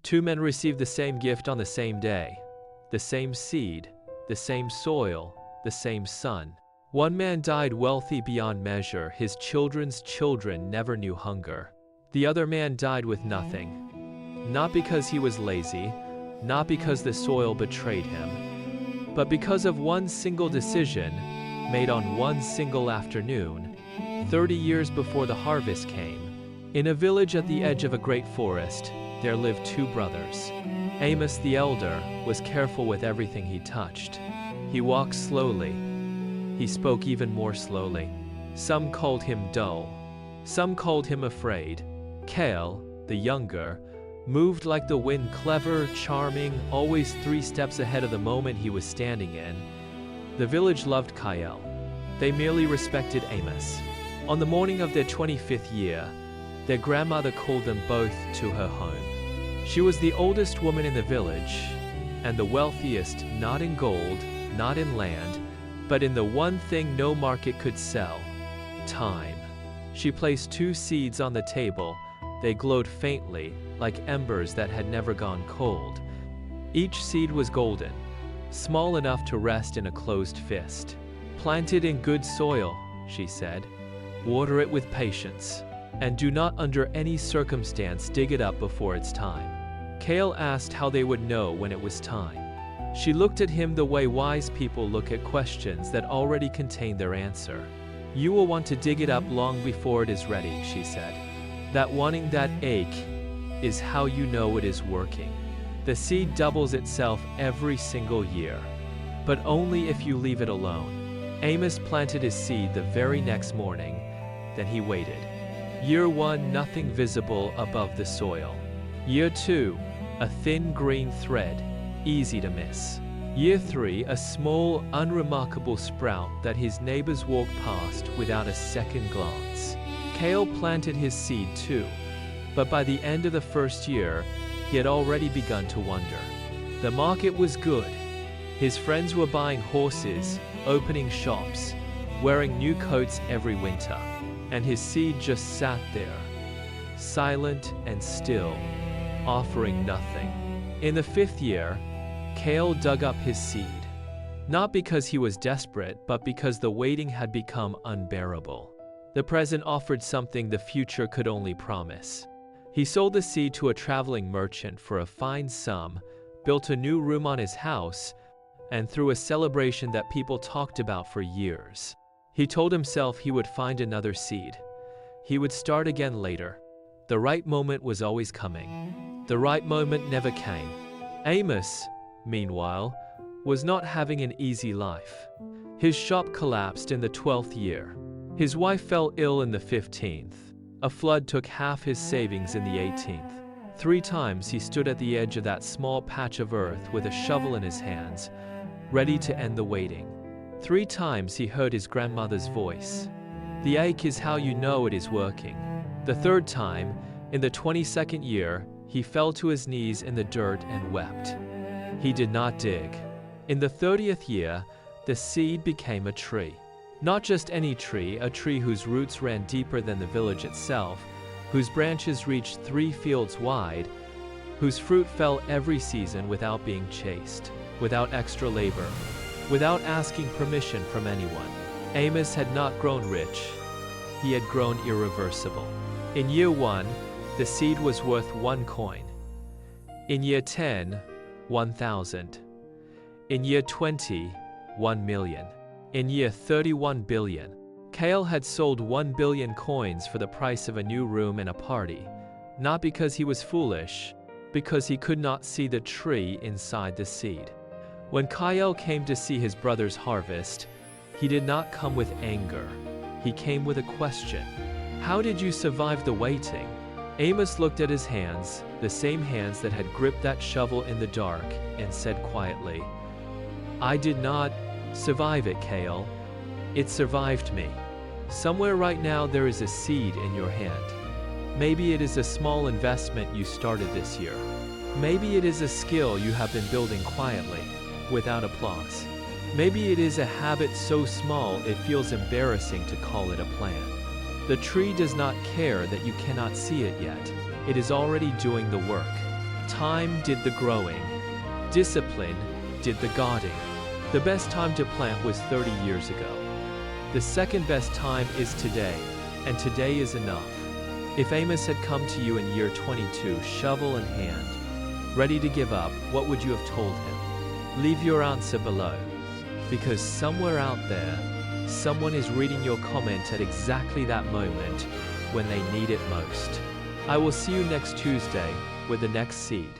Two men received the same gift on the same day, the same seed, the same soil, the same sun. One man died wealthy beyond measure. His children's children never knew hunger. The other man died with nothing, not because he was lazy, not because the soil betrayed him, but because of one single decision made on one single afternoon, 30 years before the harvest came. In a village at the edge of a great forest, there lived two brothers. Amos the elder was careful with everything he touched. He walked slowly. He spoke even more slowly. Some called him dull. Some called him afraid. Cael, the younger, moved like the wind, clever, charming, always 3 steps ahead of the moment he was standing in. The village loved Cael. They merely respected Amos. On the morning of their 25th year, their grandmother called them both to her home. She was the oldest woman in the village, and the wealthiest, not in gold, not in land, but in the one thing no market could sell: time. She placed 2 seeds on the table. They glowed faintly, like embers that had never gone cold. Each seed was golden, small enough to rest in a closed fist. "Plant it in good soil," she said. "Water it with patience, and do not under any circumstance dig it up before its time." Cael asked how they would know when it was time. She looked at him the way wise people look at questions that already contain their answer. "You will want to dig it up long before it is ready," she said. "That wanting, that ache, is how you know it is working. The seed doubles itself every single year, but only if you leave it alone." Amos planted his seed the very next morning. Then he waited. Year 1, nothing visible above the soil. Year 2, a thin green thread, easy to miss. Year 3, a small, unremarkable sprout that his neighbors walked past without a second glance. Cael planted his seed too, but by the end of the first year, he had already begun to wonder. The market was good. His friends were buying horses, opening shops, wearing new coats every winter, and his seed just sat there, silent and still, offering nothing. In the 5th year, Cael dug up his seed, not because he was desperate, but because the waiting had become unbearable. The present offered something the future could only promise. He sold the seed to a traveling merchant for a fine sum, built a new room on his house, and threw a celebration that people talked about for years. He told himself he would find another seed. He would start again later. The right moment was always coming. The right moment never came. Amos, meanwhile, was not having an easy life. His shop collapsed in the 12th year. His wife fell ill in the 15th. A flood took half his savings in the 18th. 3 times he stood at the edge of that small patch of earth with a shovel in his hands, ready to end the waiting. 3 times he heard his grandmother's voice. "The ache is how you know it is working." The 3rd time, in the 22nd year, he fell to his knees in the dirt and wept. He did not dig. In the 30th year, the seed became a tree. Not just any tree, a tree whose roots ran deeper than the village itself, whose branches reached 3 fields wide, whose fruit fell every season without being chased, without extra labor, without asking permission from anyone. Amos had not grown rich. He had grown irreversible. In year 1, the seed was worth 1 coin. In year 10, 1,000. In year 20, 1 million. In year 31 billion. Cael had sold 1 billion coins for the price of a new room and a party, not because he was foolish, because he could not see the tree inside the seed. When Cael came to see his brother's harvest, he did not come with anger. He came with a question. "How did you survive the waiting?" Amos looked at his hands, the same hands that had gripped that shovel in the dark, and said quietly, "I did not survive it, Cael. It survived me. Somewhere right now there is a seed in your hand. Maybe it is a small investment you started this year. Maybe it is a skill you have been building quietly, without applause. Maybe it is a habit so small it feels embarrassing to call it a plan. The tree does not care that you cannot see it yet. It is already doing the work. Time did the growing. Discipline did the guarding. The best time to plant was 30 years ago. The second best time is today, and today is enough. If Amos had come to you in year 22, shovel in hand, ready to give up, what would you have told him? Leave your answer below, because somewhere out there, someone is reading your comment at exactly that moment when they need it most. I will see you next Tuesday with the next seed.